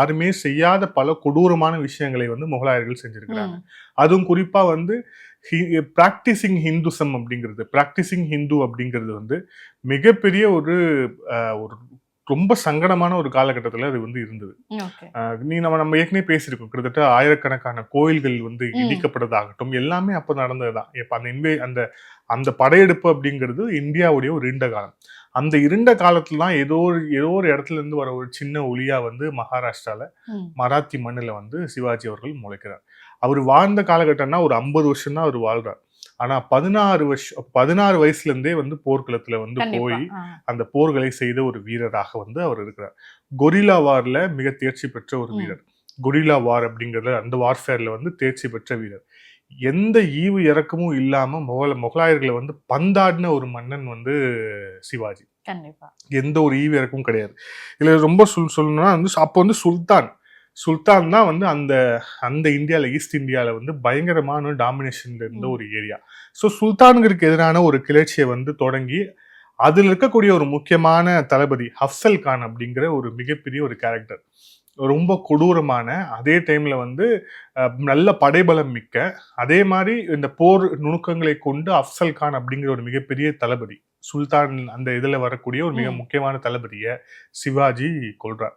யாருமே செய்யாத பல கொடூரமான விஷயங்களை வந்து முகலாயர்கள் செஞ்சிருக்கிறாங்க. ம். அதுவும் குறிப்பா வந்து பிராக்டிசிங் ஹிந்துசம் அப்படிங்கிறது, பிராக்டிசிங் ஹிந்து அப்படிங்கிறது வந்து மிகப்பெரிய ஒரு ரொம்ப சங்கடமான ஒரு காலகட்டத்துல அது வந்து இருந்தது. ஓகே. நம்ம ஏற்கனவே பேசியிருக்கோம். கிட்டத்தட்ட ஆயிரக்கணக்கான கோயில்கள் வந்து ம். இடிக்கப்பட்டதாகட்டும், எல்லாமே அப்ப நடந்ததுதான். இப்ப அந்த அந்த படையெடுப்பு அப்படிங்கிறது இந்தியாவுடைய ஒரு இருண்ட காலம். அந்த இருண்ட காலத்துல தான் ஏதோ ஒரு இடத்துல இருந்து வர ஒரு சின்ன ஒளியா வந்து மகாராஷ்டிரால ம். மராத்தி மண்ணுல வந்து சிவாஜி அவர்கள் முளைக்கிறார். அவர் வாழ்ந்த காலகட்டம்னா ஒரு 50 வருஷம் தான் அவர் வாழ்றார். ஆனா 16 வயசுல இருந்தே வந்து போர்க்களத்துல வந்து கண்டிப்பா. போய் அந்த போர்களை செய்த ஒரு வீரராக வந்து அவர் இருக்கிறார். கொரில்லா வார்ல மிக தேர்ச்சி பெற்ற ஒரு ம். வீரர். கொரில்லா வார் அப்படிங்கறத அந்த வார்ஃபேர்ல வந்து தேர்ச்சி பெற்ற வீரர். எந்த ஈவு இறக்கமும் இல்லாம முகலாயர்களை வந்து பந்தாடின ஒரு மன்னன் வந்து சிவாஜி. கண்டிப்பா. எந்த ஒரு ஈவு இறக்கமும் கிடையாது. இதுல ரொம்ப சொல்லணும்னா வந்து அப்போ வந்து சுல்தான் தான் வந்து அந்த அந்த இந்தியால ஈஸ்ட் இந்தியால வந்து பயங்கரமான டாமினேஷன்ல இருந்த ம். ஒரு ஏரியா. ஸோ சுல்தான்களுக்கு எதிரான ஒரு கிளர்ச்சியை வந்து தொடங்கி அதில் இருக்கக்கூடிய ஒரு முக்கியமான தளபதி அஃப்சல் கான் அப்படிங்கிற ஒரு மிகப்பெரிய ஒரு கேரக்டர். ரொம்ப கொடூரமான, அதே டைம்ல வந்து நல்ல படைபலம் மிக்க, அதே மாதிரி இந்த போர் நுணுக்கங்களை கொண்டு அஃப்சல் கான் அப்படிங்கிற ஒரு மிகப்பெரிய தளபதி, சுல்தான் அந்த இதுல வரக்கூடிய ஒரு மிக ம். முக்கியமான தளபதிய சிவாஜி கொல்றார்.